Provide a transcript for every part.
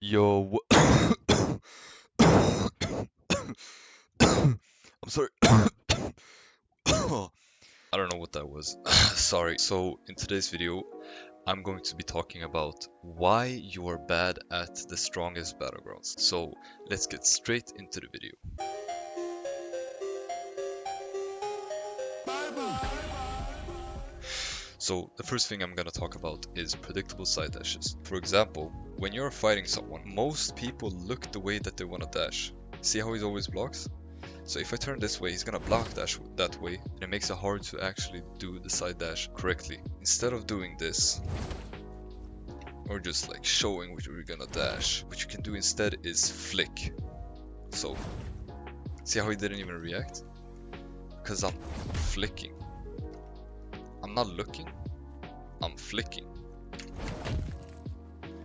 Yo, I'm sorry. I don't know what that was. Sorry. So, in today's video, I'm going to be talking about why you are bad at the strongest battlegrounds. So, let's get straight into the video. So, the first thing I'm gonna talk about is predictable side dashes. For example, when you're fighting someone, most people look the way that they wanna dash. See how he always blocks? So if I turn this way, he's gonna block dash that way, and it makes it hard to actually do the side dash correctly. Instead of doing this, or just like showing what you're gonna dash, what you can do instead is flick. So, see how he didn't even react? Because I'm flicking. I'm not looking, I'm flicking.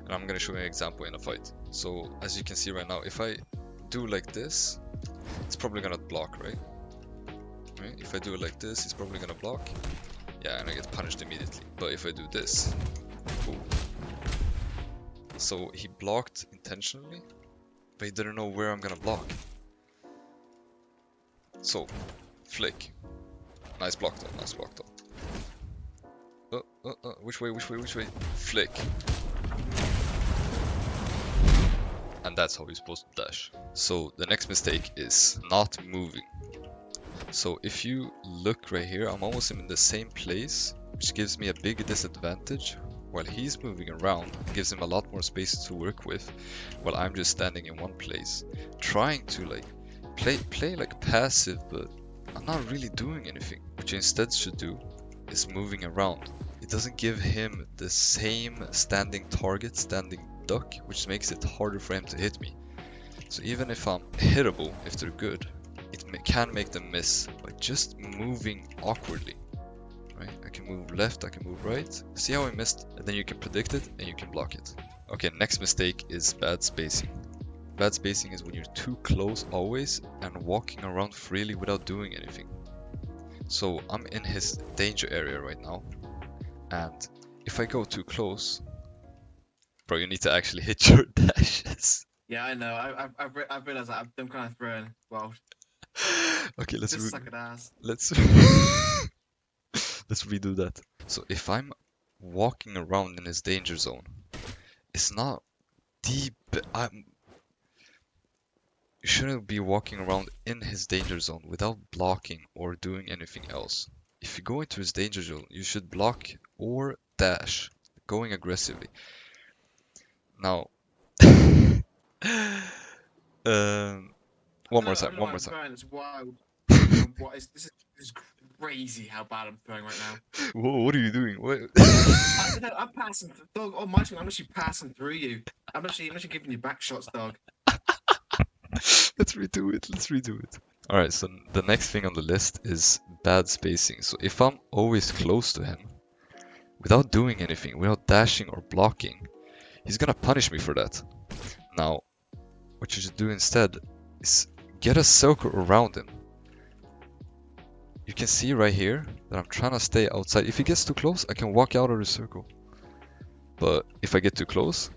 And I'm gonna show you an example in a fight. So, as you can see right now, if I do like this, it's probably gonna block, right? Right? If I do it like this, he's probably gonna block. Yeah, and I get punished immediately. But if I do this, ooh. So he blocked intentionally, but he didn't know where I'm gonna block. So, flick. Nice block though, nice block though. Which way, which way, which way? Flick. And that's how you're supposed to dash. So the next mistake is not moving. So if you look right here, I'm almost in the same place, which gives me a big disadvantage. While he's moving around, gives him a lot more space to work with, while I'm just standing in one place, trying to like play like passive, but I'm not really doing anything. What you instead should do is moving around. It doesn't give him the same standing target, standing duck, which makes it harder for him to hit me. So even if I'm hittable, if they're good, it can make them miss by just moving awkwardly. Right? I can move left, I can move right. See how I missed? And then you can predict it and you can block it. Okay, next mistake is bad spacing. Bad spacing is when you're too close always and walking around freely without doing anything. So I'm in his danger area right now, and if I go too close, bro, you need to actually hit your dashes. Yeah, I know. I've realized that I'm kind of throwing. Well, Okay, just suck it ass. let's let's redo that. So if I'm walking around in his danger zone, it's not deep. You shouldn't be walking around in his danger zone without blocking or doing anything else. If you go into his danger zone, you should block or dash, going aggressively. Now, one more I time, don't know one why more I'm time. throwing. It's wild. This is crazy how bad I'm throwing right now. Whoa, what are you doing? What? I don't know. I'm passing. Dog, on my screen, I'm actually passing through you. I'm actually giving you back shots, dog. Let's redo it. Let's redo it. All right. So the next thing on the list is bad spacing. So if I'm always close to him, without doing anything, without dashing or blocking, he's gonna punish me for that. Now, what you should do instead is get a circle around him. You can see right here that I'm trying to stay outside. If he gets too close, I can walk out of the circle. But if I get too close,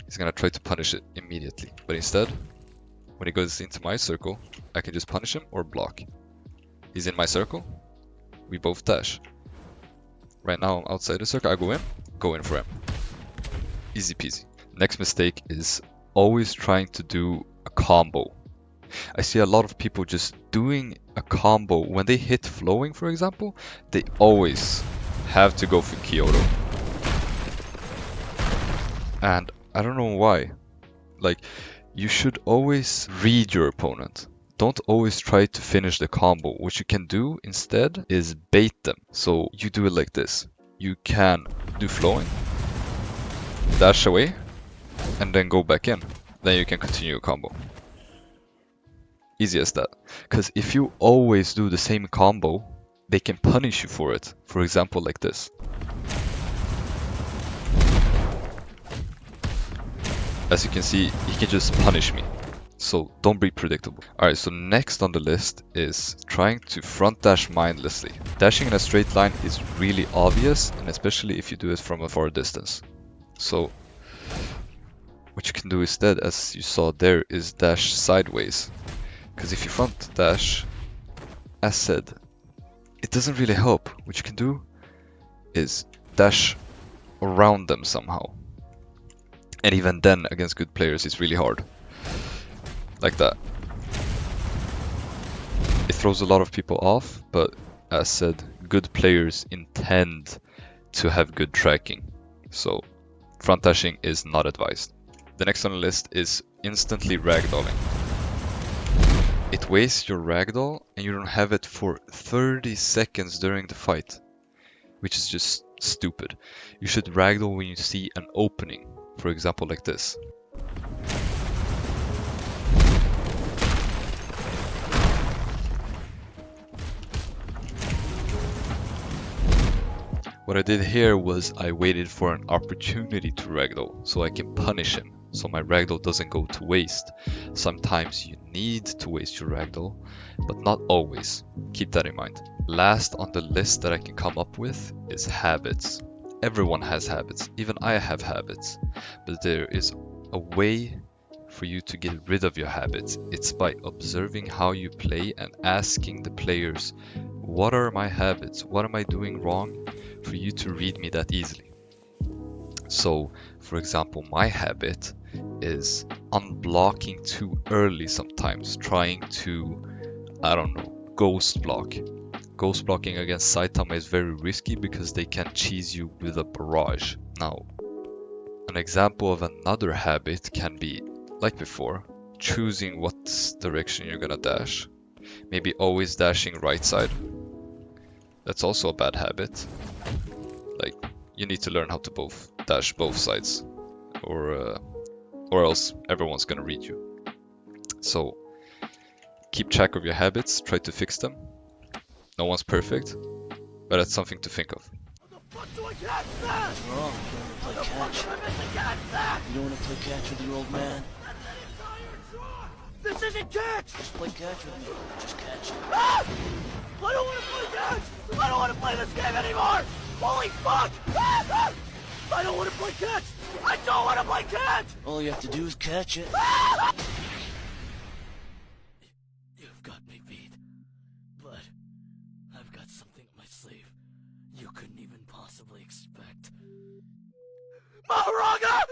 he's gonna try to punish it immediately. But instead, when he goes into my circle, I can just punish him or block. He's in my circle, we both dash. Right now I'm outside the circle, I go in for him. Easy peasy. Next mistake is always trying to do a combo. I see a lot of people just doing a combo. When they hit flowing, for example, they always have to go for Kyoto. And I don't know why. Like, you should always read your opponent. Don't always try to finish the combo. What you can do instead is bait them. So you do it like this. You can do flowing, dash away, and then go back in. Then you can continue a combo. Easy as that. Because if you always do the same combo, they can punish you for it. For example, like this. As you can see, he can just punish me. So don't be predictable. Alright, so next on the list is trying to front dash mindlessly. Dashing in a straight line is really obvious, and especially if you do it from a far distance. So what you can do instead, as you saw there, is dash sideways. Because if you front dash, as said, it doesn't really help. What you can do is dash around them somehow. And even then, against good players, it's really hard. Like that. It throws a lot of people off, but as said, good players intend to have good tracking. So front dashing is not advised. The next on the list is instantly ragdolling. It wastes your ragdoll and you don't have it for 30 seconds during the fight, which is just stupid. You should ragdoll when you see an opening, for example like this. What I did here was I waited for an opportunity to ragdoll so I can punish him, so my ragdoll doesn't go to waste. Sometimes you need to waste your ragdoll, but not always. Keep that in mind. Last on the list that I can come up with is habits. Everyone has habits, even I have habits, but there is a way for you to get rid of your habits. It's by observing how you play and asking the players, what are my habits? What am I doing wrong for you to read me that easily? So, for example, my habit is unblocking too early sometimes, trying to, I don't know, ghost block. Ghost blocking against Saitama is very risky because they can cheese you with a barrage. Now, an example of another habit can be, like before, choosing what direction you're gonna dash. Maybe always dashing right side. That's also a bad habit. Like, you need to learn how to dash both sides, or else everyone's gonna read you. So keep track of your habits, try to fix them. No one's perfect, but that's something to think of. What's wrong? You don't want to play catch? You don't want to play catch with your old man? This isn't catch! Just play catch with me. Just catch. Ah! I don't want to play catch! I don't want to play this game anymore! Holy fuck! Ah! I don't want to play catch! I don't want to play catch! All you have to do is catch it. Ah! You've got me beat. But I've got something up my sleeve you couldn't even possibly expect. Maharaga!